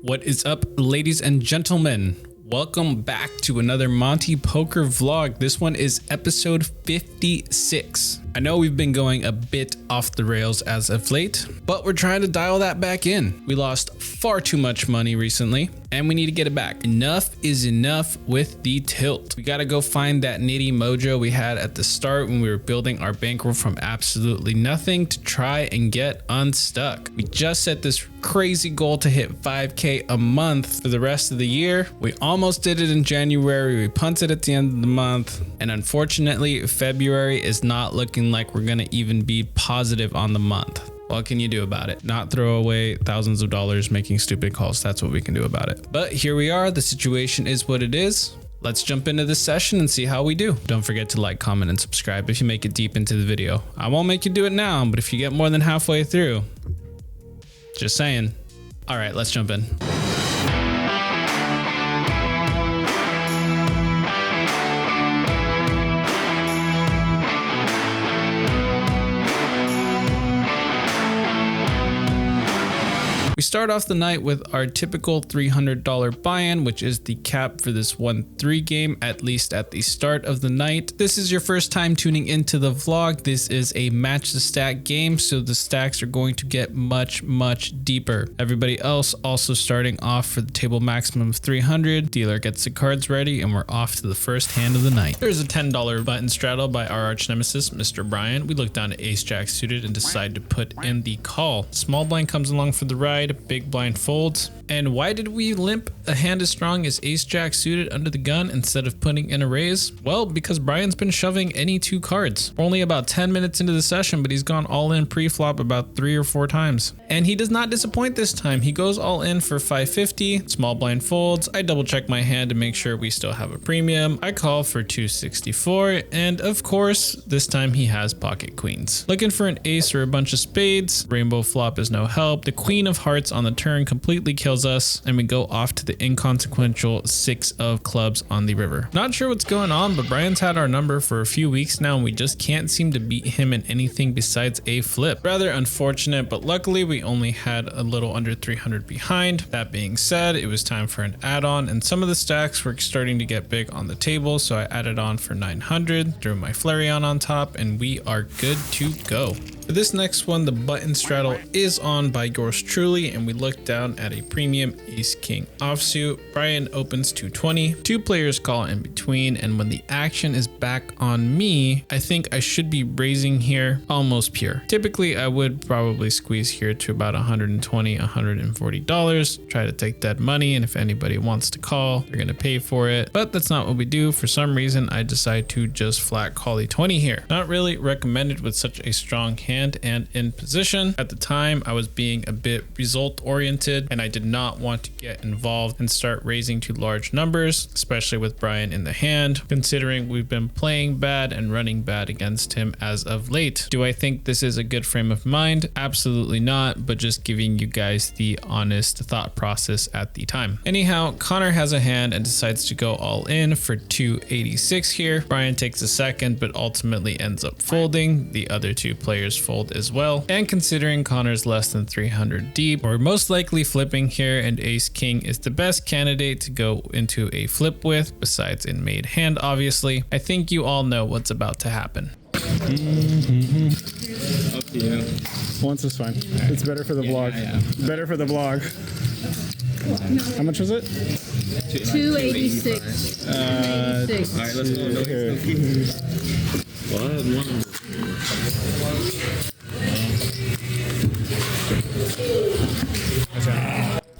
What is up, ladies and gentlemen? Welcome back to another Monty Poker vlog. This one is episode 56. I know we've been going a bit off the rails as of late, but we're trying to dial that back in. We lost far too much money recently, and we need to get it back. Enough is enough with the tilt. We gotta go find that nitty mojo we had at the start when we were building our bankroll from absolutely nothing to try and get unstuck. We just set this crazy goal to hit 5K a month for the rest of the year. We almost did it in January. We punted at the end of the month, and unfortunately, February is not looking like we're gonna even be positive on the month. What can you do about it? Not throw away thousands of dollars making stupid calls. That's what we can do about it. But here we are. The situation is what it is. Let's jump into this session and see how we do. Don't forget to like, comment, and subscribe if you make it deep into the video. I won't make you do it now, but if you get more than halfway through, just saying. All right, let's jump in. We start off the night with our typical $300 buy-in, which is the cap for this 1-3 game, at least at the start of the night. This is your first time tuning into the vlog. This is a match the stack game, so the stacks are going to get much deeper. Everybody else also starting off for the table maximum of 300. Dealer gets the cards ready, and we're off to the first hand of the night. There's a $10 button straddle by our arch nemesis, Mr. Brian. We look down at ace jack suited and decide to put in the call. Small blind comes along for the ride. Big blind folds. And why did we limp a hand as strong as ace jack suited under the gun instead of putting in a raise? Well, because Brian's been shoving any two cards. We're only about 10 minutes into the session, but he's gone all in pre-flop about 3 or 4 times. And he does not disappoint this time. He goes all in for 550, small blind folds. I double check my hand to make sure we still have a premium. I call for 264, and of course, this time he has pocket queens. Looking for an ace or a bunch of spades. Rainbow flop is no help. The queen of hearts on the turn completely kills us, and we go off to the inconsequential 6 of clubs on the river. Not sure what's going on, but Brian's had our number for a few weeks now, and we just can't seem to beat him in anything besides a flip. Rather unfortunate, but luckily we only had a little under 300 behind. That being said, it was time for an add-on, and some of the stacks were starting to get big on the table, so I added on for 900, threw my Flareon on top, and we are good to go. For this next one, the button straddle is on by yours truly, and we look down at a premium ace king offsuit. Brian opens 220. 2 players call in between, and when the action is back on me, I think I should be raising here almost pure. Typically, I would probably squeeze here to about $120, $140, try to take that money, and if anybody wants to call, they're gonna pay for it. But that's not what we do. For some reason, I decide to just flat call the 20 here. Not really recommended with such a strong hand and in position. At the time, I was being a bit result oriented, and I did not want to get involved and start raising to large numbers, especially with Brian in the hand, considering we've been playing bad and running bad against him as of late. Do I think this is a good frame of mind? Absolutely not, but just giving you guys the honest thought process at the time. Anyhow, Connor has a hand and decides to go all in for 286 here. Brian takes a second, but ultimately ends up folding. The other 2 players fold as well. And considering Connor's less than 300 deep, we're most likely flipping here, and ace king is the best candidate to go into a flip with, besides in made hand obviously. I think you all know what's about to happen. Up to you. Once is fine. It's better for the vlog. Yeah. Better for the vlog. How much was it? 286. 286. All right, let's go.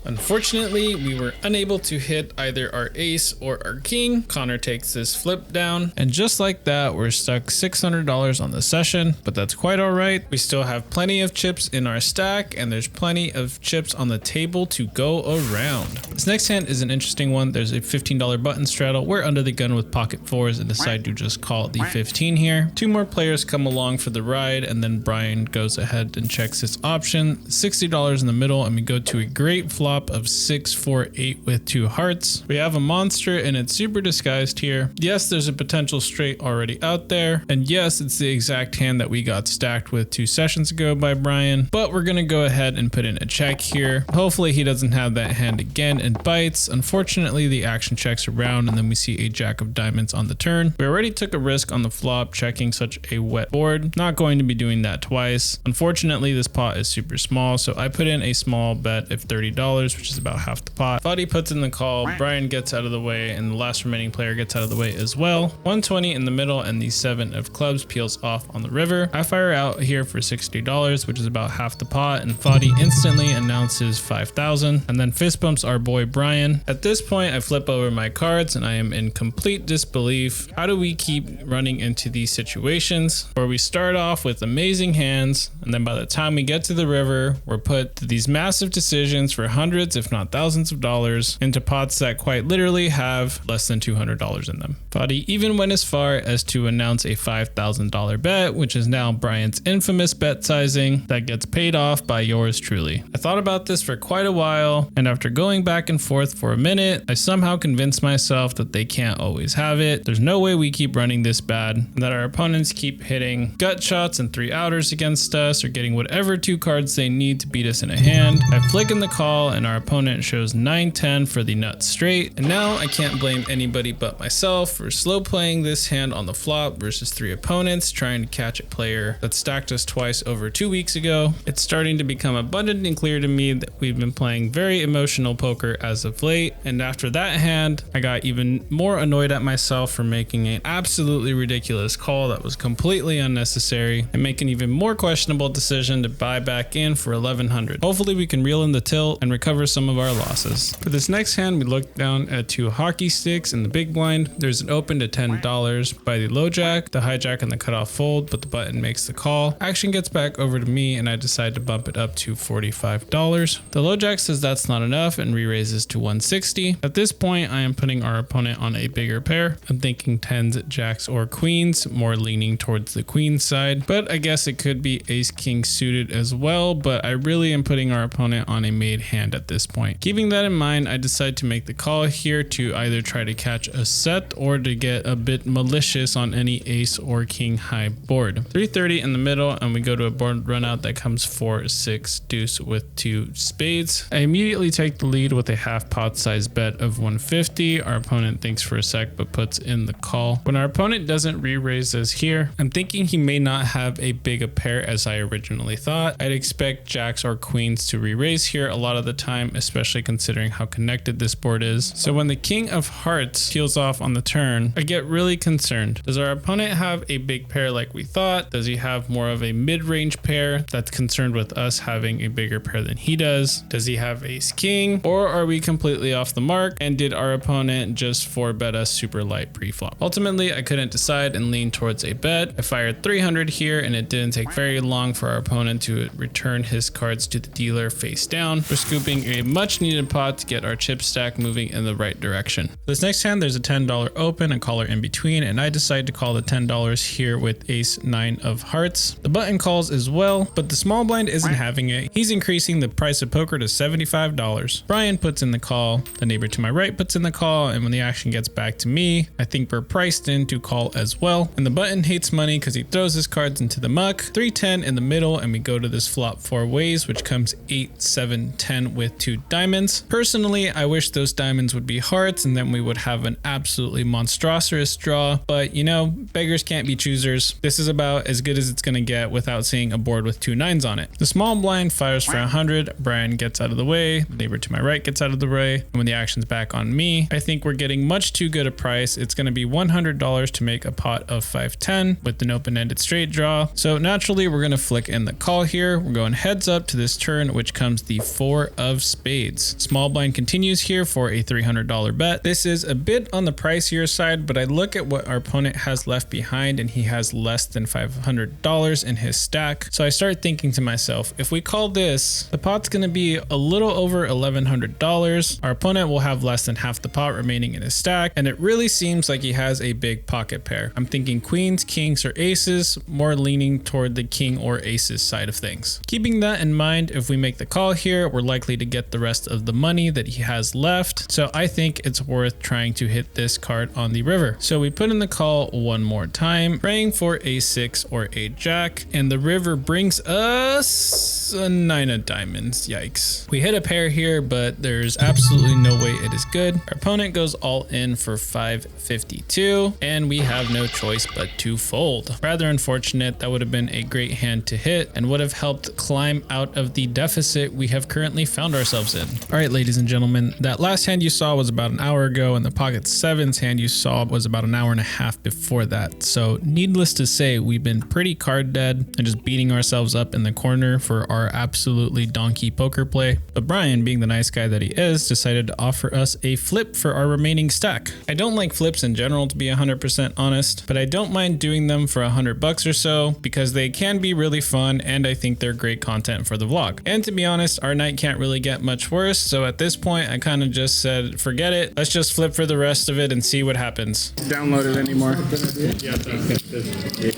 Unfortunately, we were unable to hit either our ace or our king. Connor takes this flip down, and just like that, we're stuck $600 on the session, but that's quite all right. We still have plenty of chips in our stack, and there's plenty of chips on the table to go around. This next hand is an interesting one. There's a $15 button straddle. We're under the gun with pocket 4s and decide to just call the 15 here. 2 more players come along for the ride, and then Brian goes ahead and checks his option. $60 in the middle, and we go to a great flop flop of 6, 4, 8 with 2 hearts. We have a monster and it's super disguised here. Yes, there's a potential straight already out there. And yes, it's the exact hand that we got stacked with 2 sessions ago by Brian, but we're gonna go ahead and put in a check here. Hopefully he doesn't have that hand again and bites. Unfortunately, the action checks around and then we see a jack of diamonds on the turn. We already took a risk on the flop checking such a wet board. Not going to be doing that twice. Unfortunately, this pot is super small, so I put in a small bet of $30, which is about half the pot. Foddy puts in the call, Brian gets out of the way, and the last remaining player gets out of the way as well. 120 in the middle, and the 7 of clubs peels off on the river. I fire out here for $60, which is about half the pot, and Foddy instantly announces 5,000, and then fist bumps our boy Brian. At this point, I flip over my cards, and I am in complete disbelief. How do we keep running into these situations where we start off with amazing hands, and then by the time we get to the river, we're put to these massive decisions for hundreds, if not thousands of dollars into pots that quite literally have less than $200 in them. Foddy even went as far as to announce a $5,000 bet, which is now Brian's infamous bet sizing that gets paid off by yours truly. I thought about this for quite a while, and after going back and forth for a minute, I somehow convinced myself that they can't always have it. There's no way we keep running this bad, and that our opponents keep hitting gut shots and 3 outers against us, or getting whatever 2 cards they need to beat us in a hand. I flick in the call, and our opponent shows 9-10 for the nut straight, and now I can't blame anybody but myself for slow playing this hand on the flop versus 3 opponents trying to catch a player that stacked us twice over 2 weeks ago. It's starting to become abundantly clear to me that we've been playing very emotional poker as of late, and after that hand, I got even more annoyed at myself for making an absolutely ridiculous call that was completely unnecessary, and make an even more questionable decision to buy back in for 1100. Hopefully we can reel in the tilt and recover some of our losses. For this next hand, we look down at 2 hockey sticks in the big blind. There's an open to $10 by the low jack, the hijack, and the cutoff fold, but the button makes the call. Action gets back over to me, and I decide to bump it up to $45. The low jack says that's not enough and re-raises to 160. At this point, I am putting our opponent on a bigger pair. I'm thinking 10s, jacks, or queens, more leaning towards the queen side, but I guess it could be ace king suited as well, but I really am putting our opponent on a made hand at this point. Keeping that in mind, I decide to make the call here to either try to catch a set or to get a bit malicious on any ace or king high board. 330 in the middle, and we go to a board run out that comes 4-6 deuce with 2 spades. I immediately take the lead with a half pot size bet of 150. Our opponent thinks for a sec but puts in the call. When our opponent doesn't re-raise us here, I'm thinking he may not have a big a pair as I originally thought. I'd expect jacks or queens to re-raise here a lot of the time, especially considering how connected this board is. So when the king of hearts peels off on the turn, I get really concerned. Does our opponent have a big pair like we thought? Does he have more of a mid-range pair that's concerned with us having a bigger pair than he does? Does he have ace king? Or are we completely off the mark, and did our opponent just 4-bet us super light pre-flop? Ultimately, I couldn't decide and leaned towards a bet. I fired 300 here, and it didn't take very long for our opponent to return his cards to the dealer face down. We're scooping a much needed pot to get our chip stack moving in the right direction. This next hand, there's a $10 open, a caller in between, and I decide to call the $10 here with ace 9 of hearts. The button calls as well, but the small blind isn't having it. He's increasing the price of poker to $75. Brian puts in the call, the neighbor to my right puts in the call, and when the action gets back to me, I think we're priced in to call as well. And the button hates money because he throws his cards into the muck. 310 in the middle, and we go to this flop 4 ways, which comes 8, 7, 10 with 2 diamonds. Personally, I wish those diamonds would be hearts, and then we would have an absolutely monstrous draw, but you know, beggars can't be choosers. This is about as good as it's gonna get without seeing a board with 2 9s on it. The small blind fires for 100. Brian gets out of the way. The neighbor to my right gets out of the way. And when the action's back on me, I think we're getting much too good a price. It's gonna be $100 to make a pot of 5-10 with an open-ended straight draw. So naturally, we're gonna flick in the call here. We're going heads up to this turn, which comes the 4 of spades. Small blind continues here for a $300 bet. This is a bit on the pricier side, but I look at what our opponent has left behind, and he has less than $500 in his stack. So I start thinking to myself, if we call this, the pot's gonna be a little over $1,100. Our opponent will have less than half the pot remaining in his stack, and it really seems like he has a big pocket pair. I'm thinking queens, kings, or aces, more leaning toward the king or aces side of things. Keeping that in mind, if we make the call here, we're likely to get the rest of the money that he has left. So I think it's worth trying to hit this card on the river. So we put in the call one more time, praying for a 6 or a jack, and the river brings us a 9 of diamonds. Yikes. We hit a pair here, but there's absolutely no way it is good. Our opponent goes all in for 552, and we have no choice but to fold. Rather unfortunate. That would have been a great hand to hit and would have helped climb out of the deficit we have currently found ourselves in. All right, ladies and gentlemen, that last hand you saw was about an hour ago, and the pocket sevens hand you saw was about an hour and a half before that. So needless to say, we've been pretty card dead and just beating ourselves up in the corner for our absolutely donkey poker play. But Brian, being the nice guy that he is, decided to offer us a flip for our remaining stack. I don't like flips in general, to be 100% honest, but I don't mind doing them for $100 or so because they can be really fun and I think they're great content for the vlog. And to be honest, our night can't really get much worse. So at this point, I kind of just said, forget it. Let's just flip for the rest of it and see what happens. Download it anymore.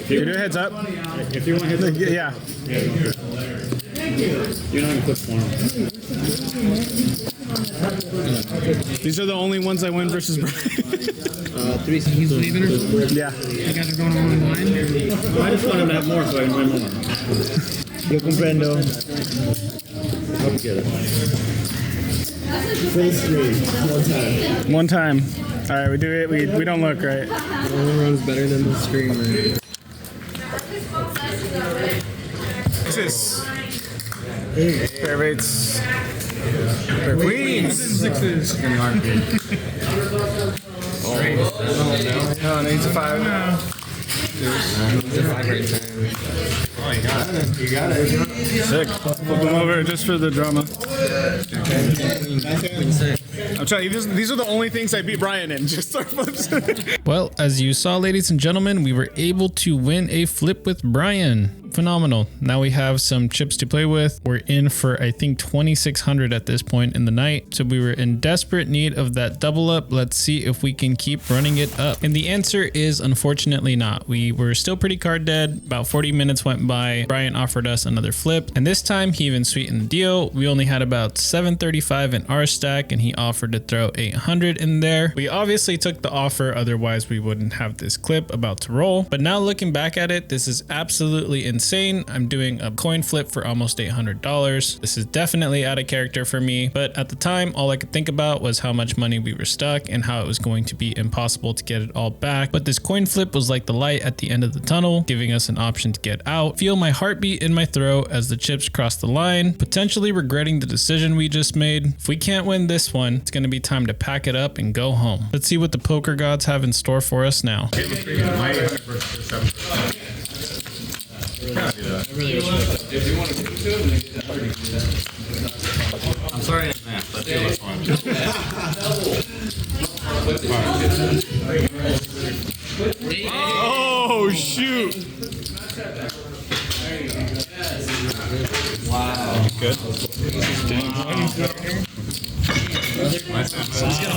You do heads up? If you want to hit the... Yeah. You're not going to click for him. These are the only ones I win versus Brian. He's leaving or something? Yeah. You guys are going on in line? I just want him to have more so I can win more. Yo comprendo. I'll get it. Full screen. One time. All right, we do it. We don't look right. One runs better than the streamer. Sixes. Pair of eights. Pair of queens. Sixes. No, needs a 5 now. Oh, you got it. You got it. Sick. Flip them over just for the drama. I'm telling you, these are the only things I beat Brian in. Just our flips. Well, as you saw, ladies and gentlemen, we were able to win a flip with Brian. Phenomenal. Now we have some chips to play with. We're in for, I think, 2,600 at this point in the night. So we were in desperate need of that double up. Let's see if we can keep running it up. And the answer is unfortunately not. We were still pretty card dead. About 40 minutes went by. Brian offered us another flip. And this time he even sweetened the deal. We only had about 735 in our stack and he offered to throw 800 in there. We obviously took the offer. Otherwise we wouldn't have this clip about to roll. But now looking back at it, this is absolutely insane. I'm doing a coin flip for almost $800. This is definitely out of character for me, but at the time, all I could think about was how much money we were stuck and how it was going to be impossible to get it all back. But this coin flip was like the light at the end of the tunnel, giving us an option to get out. Feel my heartbeat in my throat as the chips cross the line, potentially regretting the decision we just made. If we can't win this one, it's going to be time to pack it up and go home. Let's see what the poker gods have in store for us now. I'm sorry in advance. Let's do this one. Oh, shoot. Wow. Good.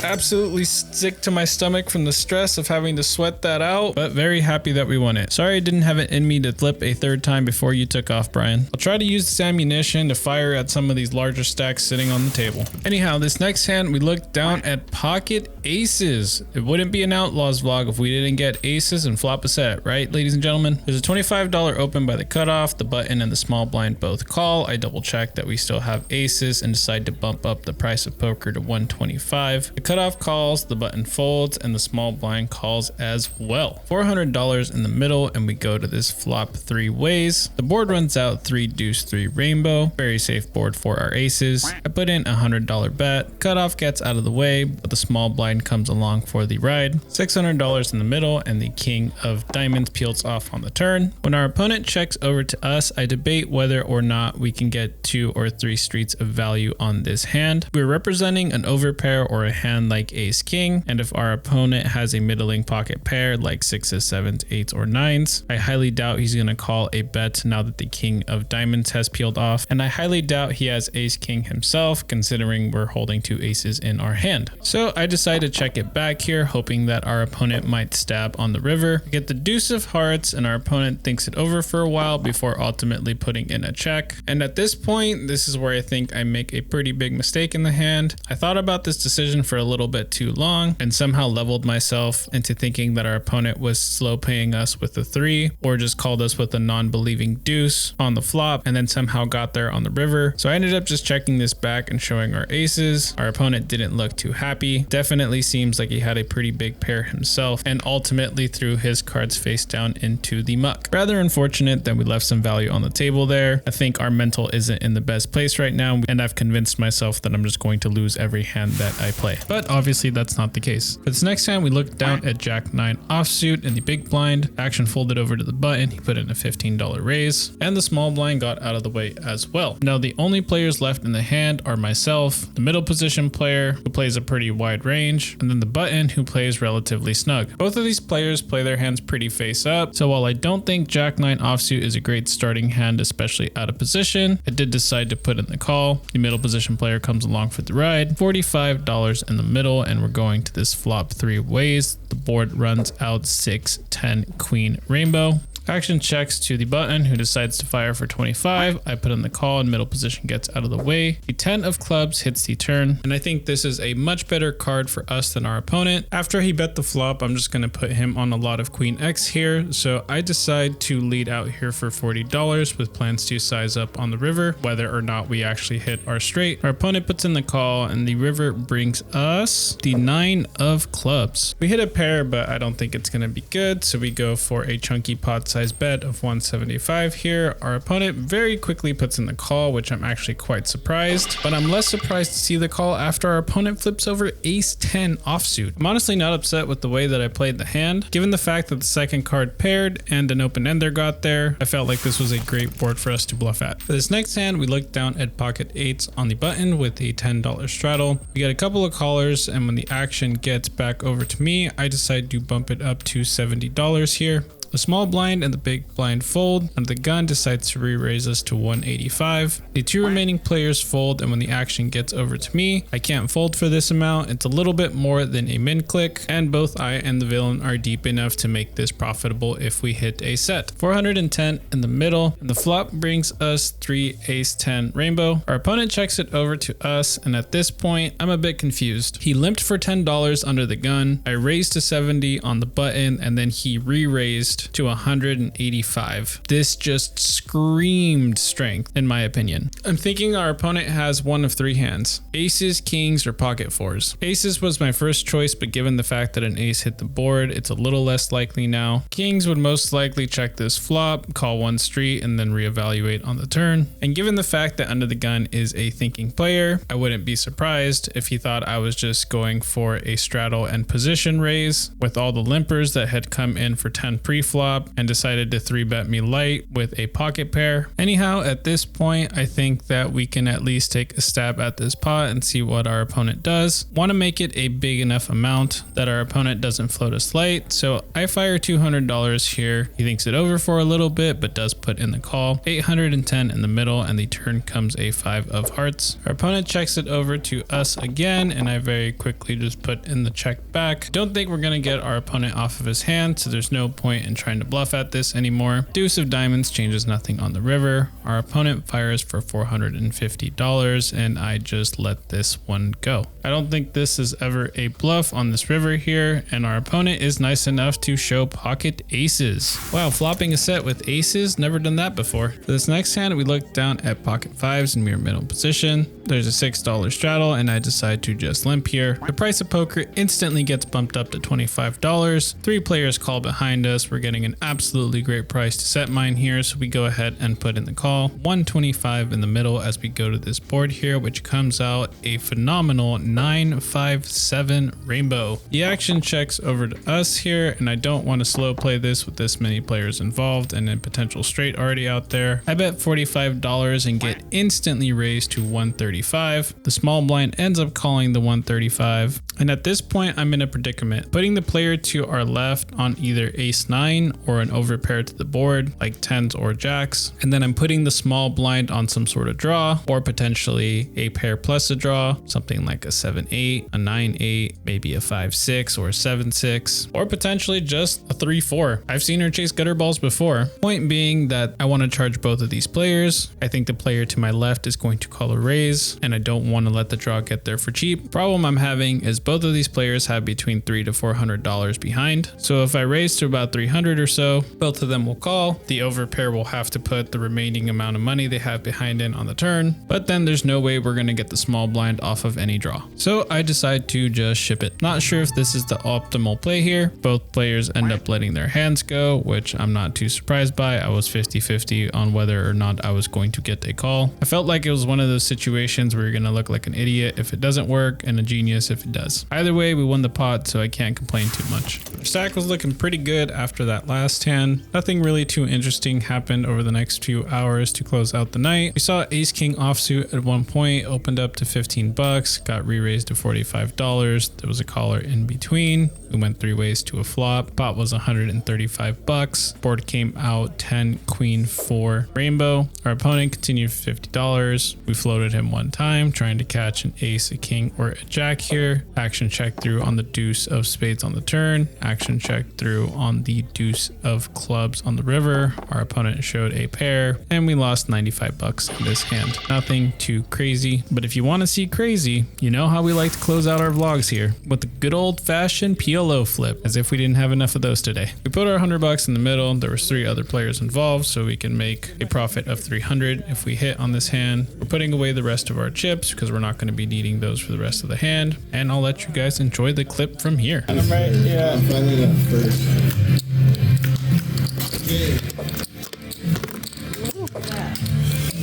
Absolutely sick to my stomach from the stress of having to sweat that out, but very happy that we won it. Sorry I didn't have it in me to flip a third time before you took off, Brian. I'll try to use this ammunition to fire at some of these larger stacks sitting on the table. Anyhow, this next hand, we looked down at pocket aces. It wouldn't be an Outlaws vlog if we didn't get aces and flop a set, right, ladies and gentlemen? There's a $25 open by the cutoff. The button and the small blind both call. I double check that we still have aces and decide to bump up the price of poker to 125. The cutoff calls, the button folds, and the small blind calls as well. $400 in the middle, and we go to this flop 3 ways. The board runs out 3 deuce 3 rainbow. Very safe board for our aces. I put in a $100 bet. Cutoff gets out of the way, but the small blind comes along for the ride. $600 in the middle, and the king of diamonds peels off on the turn. When our opponent checks over to us, I debate whether or not we can get 2 or 3 streets of value on this hand. We're representing an overpair pair or a hand like ace king, and if our opponent has a middling pocket pair like 6s, 7s, 8s, or 9s, I highly doubt he's going to call a bet now that the king of diamonds has peeled off, and I highly doubt he has ace king himself considering we're holding 2 aces in our hand. So I decide to check it back here, hoping that our opponent might stab on the river. We get the deuce of hearts and our opponent thinks it over for a while before ultimately putting in a check. And at this point, this is where I think I make a pretty big mistake in the hand. I thought about this decision for a little bit too long and somehow leveled myself into thinking that our opponent was slow paying us with a 3 or just called us with a non-believing deuce on the flop and then somehow got there on the river. So I ended up just checking this back and showing our aces. Our opponent didn't look too happy. Definitely seems like he had a pretty big pair himself and ultimately threw his cards face down into the muck. Rather unfortunate that we left some value on the table there. I think our mental isn't in the best place right now and I've convinced myself that I'm just going to lose every hand that I play. But obviously that's not the case. For this next hand, we looked down at Jack 9 offsuit in the big blind. Action folded over to the button. He put in a $15 raise and the small blind got out of the way as well. Now the only players left in the hand are myself, the middle position player who plays a pretty wide range, and then the button who plays relatively snug. Both of these players play their hands pretty face up, so while I don't think Jack 9 offsuit is a great starting hand, especially out of position, I did decide to put in the call. The middle position player comes along for the ride, $45 in the middle, and we're going to this flop 3 ways. The board runs out 6, 10, queen, rainbow. Action checks to the button who decides to fire for 25. I put in the call and middle position gets out of the way. The 10 of clubs hits the turn, and I think this is a much better card for us than our opponent. After he bet the flop, I'm just going to put him on a lot of queen X here, so I decide to lead out here for $40 with plans to size up on the river, whether or not we actually hit our straight. Our opponent puts in the call and the river brings us the 9 of clubs. We hit a pair, but I don't think it's going to be good, so we go for a chunky pot size bet of 175 here. Our opponent very quickly puts in the call, which I'm actually quite surprised, but I'm less surprised to see the call after our opponent flips over ace 10 offsuit. I'm honestly not upset with the way that I played the hand. Given the fact that the second card paired and an open ender got there, I felt like this was a great board for us to bluff at. For this next hand, we look down at pocket 8s on the button with a $10 straddle. We get a couple of callers, and when the action gets back over to me, I decide to bump it up to $70 here. The small blind and the big blind fold, and the gun decides to re-raise us to 185. The 2 remaining players fold, and when the action gets over to me, I can't fold for this amount. It's a little bit more than a min click, and both I and the villain are deep enough to make this profitable if we hit a set. 410 in the middle, and the flop brings us 3 ace 10 rainbow. Our opponent checks it over to us, and at this point, I'm a bit confused. He limped for $10 under the gun. I raised to 70 on the button, and then he re-raised to 185. This just screamed strength in my opinion. I'm thinking our opponent has one of 3 hands: aces, kings, or pocket 4s. Aces was my first choice, but given the fact that an ace hit the board, it's a little less likely now. Kings would most likely check this flop, call 1 street, and then reevaluate on the turn. And given the fact that under the gun is a thinking player, I wouldn't be surprised if he thought I was just going for a straddle and position raise with all the limpers that had come in for 10 pre-flop and decided to 3-bet me light with a pocket pair. Anyhow, at this point, I think that we can at least take a stab at this pot and see what our opponent does. Want to make it a big enough amount that our opponent doesn't float us light, so I fire $200 here. He thinks it over for a little bit, but does put in the call. 810 in the middle, and the turn comes a 5 of hearts. Our opponent checks it over to us again, and I very quickly just put in the check back. Don't think we're going to get our opponent off of his hand, so there's no point in trying to bluff at this anymore. Deuce of diamonds changes nothing on the river. Our opponent fires for $450, and I just let this one go. I don't think this is ever a bluff on this river here, and our opponent is nice enough to show pocket aces. Wow, flopping a set with aces, never done that before. For this next hand, we look down at pocket 5s in mirror middle position. There's a $6 straddle, and I decide to just limp here. The price of poker instantly gets bumped up to $25. 3 players call behind us. We're getting an absolutely great price to set mine here. So we go ahead and put in the call. 125 in the middle as we go to this board here, which comes out a phenomenal 957 rainbow. The action checks over to us here, and I don't want to slow play this with this many players involved and a potential straight already out there. I bet $45 and get instantly raised to 135. The small blind ends up calling the 135, and at this point I'm in a predicament, putting the player to our left on either ace 9 or an overpair to the board like 10s or jacks, and then I'm putting the small blind on some sort of draw, or potentially a pair plus a draw, something like a 7-8, a 9-8, maybe a 5-6 or a 7-6, or potentially just a 3-4. I've seen her chase gutter balls before. Point being that I want to charge both of these players. I think the player to my left is going to call a raise, and I don't want to let the draw get there for cheap. Problem I'm having is both of these players have between $300 to $400 behind. So if I raise to about 300 or so, both of them will call. The overpair will have to put the remaining amount of money they have behind in on the turn, but then there's no way we're going to get the small blind off of any draw. So I decide to just ship it. Not sure if this is the optimal play here. Both players end up letting their hands go, which I'm not too surprised by. I was 50-50 on whether or not I was going to get a call. I felt like it was one of those situations where you're going to look like an idiot if it doesn't work and a genius if it does. Either way, we won the pot, so I can't complain too much. Our stack was looking pretty good after that last hand. Nothing really too interesting happened over the next few hours to close out the night. We saw ace king offsuit at one point, opened up to 15 bucks, got re-raised to $45. There was a caller in between. We went 3 ways to a flop. Pot was 135 bucks. Board came out 10 queen 4 rainbow. Our opponent continued for $50. We floated him one time, trying to catch an ace, a king, or a jack here. Action check through on the deuce of spades on the turn. Action check through on the deuce of clubs on the river. Our opponent showed a pair, and we lost 95 bucks in this hand. Nothing too crazy, but if you want to see crazy, you know how we like to close out our vlogs here with the good old-fashioned PLO flip, as if we didn't have enough of those today. We put our 100 bucks in the middle. There was 3 other players involved, so we can make a profit of 300 if we hit on this hand. We're putting away the rest of our chips because we're not going to be needing those for the rest of the hand, and I'll let you guys enjoy the clip from here. I'm right, yeah. I'm finally up first.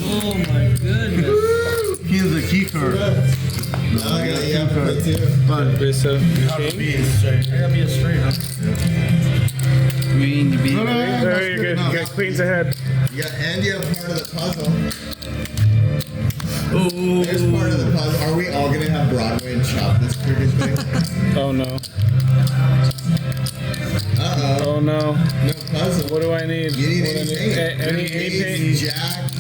Oh my goodness. He's a key card. I got yeah, me too. But So, I gotta be a straight up. Queen to be. very good. You got queens ahead. Yeah, and you have part of the puzzle. Oh. There's part of the puzzle. Are we all gonna have Broadway and chop this freaking thing? Oh no. Uh-oh. Oh no. No puzzle. What do I need? You need What do I anything. Any Ace, jack,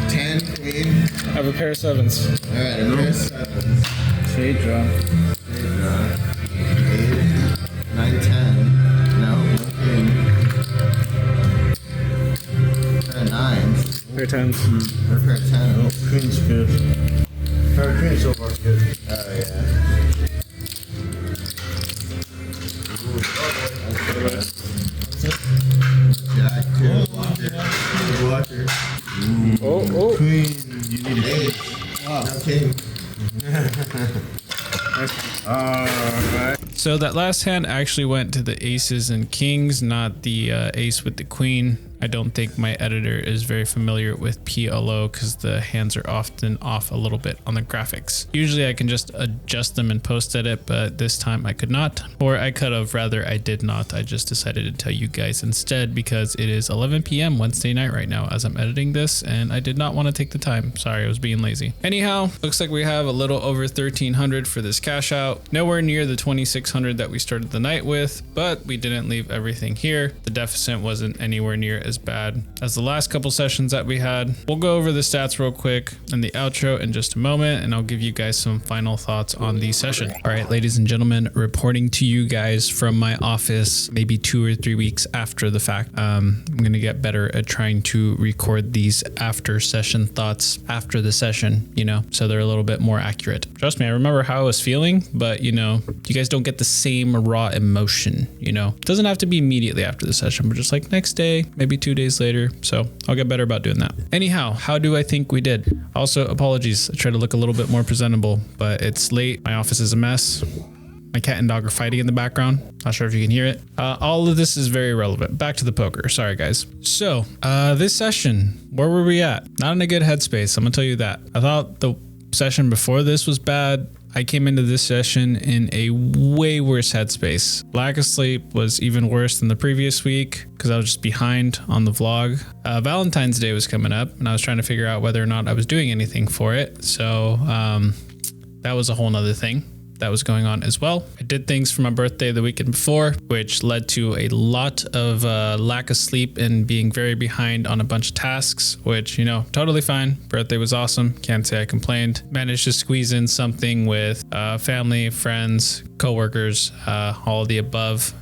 10, queen. I have a pair of 7s. Alright, a pair of 7s. Straight draw. 8, 9, 10. No, no queen. Pair of 9s. Pair of 10s. Or pair of 10s. Queen's good. Her queen so far is good. Oh, yeah. Jack, 2, blocker. Oh. Queen, you need a Ace. No king. Alright. So that last hand actually went to the aces and kings, not the ace with the queen. I don't think my editor is very familiar with PLO because the hands are often off a little bit on the graphics. Usually I can just adjust them and post edit, but this time I could not, or I could have, rather I did not. I just decided to tell you guys instead because it is 11 p.m. Wednesday night right now as I'm editing this, and I did not want to take the time. Sorry, I was being lazy. Anyhow, looks like we have a little over 1,300 for this cash out. Nowhere near the 2,600 that we started the night with, but we didn't leave everything here. The deficit wasn't anywhere near as bad as the last couple sessions that we had. We'll go over the stats real quick and the outro in just a moment, and I'll give you guys some final thoughts on the session. All right, ladies and gentlemen, reporting to you guys from my office maybe 2 or 3 weeks after the fact. I'm gonna get better at trying to record these after session thoughts after the session, you know, so they're a little bit more accurate. Trust me, I remember how I was feeling, but you know, you guys don't get the same raw emotion, you know. It doesn't have to be immediately after the session, but just like next day, maybe 2 days later. So I'll get better about doing that. Anyhow, how do I think we did? Also, apologies. I try to look a little bit more presentable, but it's late. My office is a mess. My cat and dog are fighting in the background. Not sure if you can hear it. All of this is very relevant. Back to the poker. Sorry, guys. So this session, where were we at? Not in a good headspace. I'm gonna tell you that. I thought the session before this was bad. I came into this session in a way worse headspace. Lack of sleep was even worse than the previous week because I was just behind on the vlog. Valentine's Day was coming up and I was trying to figure out whether or not I was doing anything for it. So that was a whole nother thing that was going on as well. I did things for my birthday the weekend before, which led to a lot of lack of sleep and being very behind on a bunch of tasks, which, you know, totally fine. Birthday was awesome. Can't say I complained. Managed to squeeze in something with family, friends, coworkers, all of the above.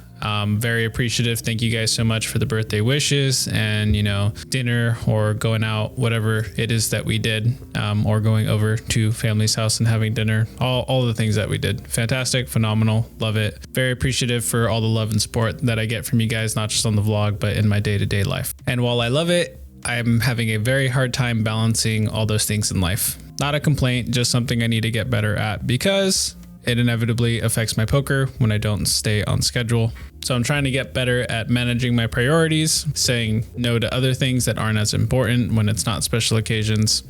Very appreciative. Thank you guys so much for the birthday wishes and, you know, dinner or going out, whatever it is that we did, or going over to family's house and having dinner, all the things that we did. Fantastic, phenomenal, love it. Very appreciative for all the love and support that I get from you guys, not just on the vlog, but in my day-to-day life. And while I love it, I'm having a very hard time balancing all those things in life. Not a complaint, just something I need to get better at because it inevitably affects my poker when I don't stay on schedule. So I'm trying to get better at managing my priorities, saying no to other things that aren't as important when it's not special occasions,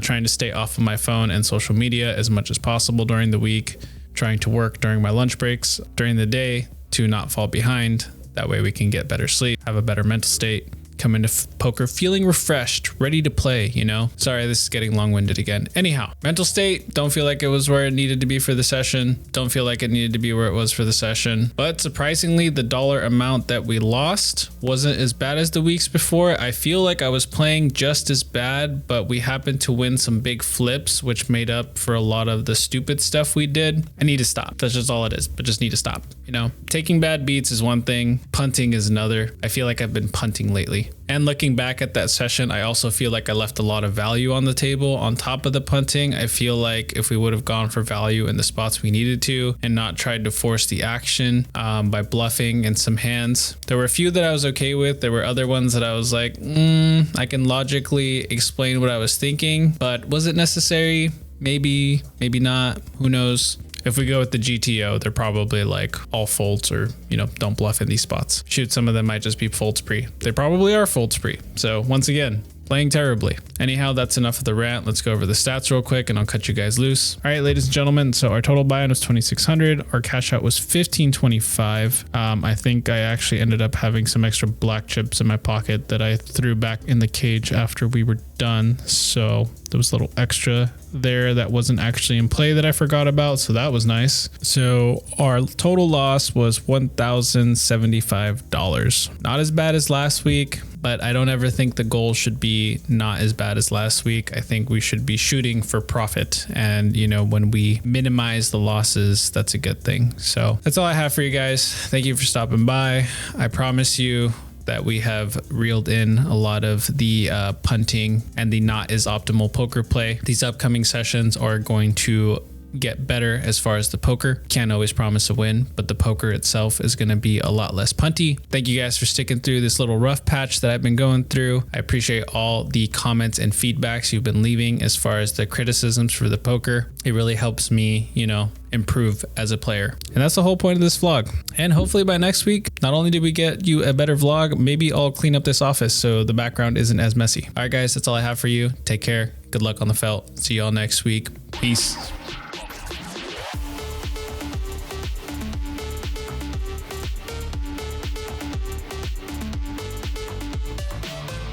trying to stay off of my phone and social media as much as possible during the week, trying to work during my lunch breaks during the day to not fall behind. That way we can get better sleep, have a better mental state, come into poker feeling refreshed, ready to play, you know? Sorry, this is getting long-winded again. Anyhow, mental state, don't feel like it was where it needed to be for the session. Don't feel like it needed to be where it was for the session. But surprisingly, the dollar amount that we lost wasn't as bad as the weeks before. I feel like I was playing just as bad, but we happened to win some big flips, which made up for a lot of the stupid stuff we did. I need to stop. That's just all it is, but just need to stop. You know, taking bad beats is one thing, punting is another. I feel like I've been punting lately. And looking back at that session, I also feel like I left a lot of value on the table on top of the punting. I feel like if we would have gone for value in the spots we needed to and not tried to force the action by bluffing in some hands, there were a few that I was okay with. There were other ones that I was like, I can logically explain what I was thinking, but was it necessary? Maybe, maybe not. Who knows? If we go with the GTO, they're probably like all folds or, you know, don't bluff in these spots. Shoot, some of them might just be folds pre. They probably are folds pre. So once again, playing terribly. Anyhow, that's enough of the rant. Let's go over the stats real quick and I'll cut you guys loose. All right, ladies and gentlemen. So our total buy-in was 2,600. Our cash out was 1,525. I think I actually ended up having some extra black chips in my pocket that I threw back in the cage after we were done. So there was a little extra there that wasn't actually in play that I forgot about. So that was nice. So our total loss was $1,075. Not as bad as last week, but I don't ever think the goal should be not as bad as last week. I think we should be shooting for profit. And, you know, when we minimize the losses, that's a good thing. So that's all I have for you guys. Thank you for stopping by. I promise you that we have reeled in a lot of the punting and the not as optimal poker play. These upcoming sessions are going to get better as far as the poker. Can't always promise a win, but the poker itself is going to be a lot less punty. Thank you guys for sticking through this little rough patch that I've been going through. I appreciate all the comments and feedbacks you've been leaving as far as the criticisms for the poker. It really helps me, you know, improve as a player. And that's the whole point of this vlog. And hopefully by next week, not only did we get you a better vlog, maybe I'll clean up this office so the background isn't as messy. All right, guys, that's all I have for you. Take care. Good luck on the felt. See y'all next week. Peace.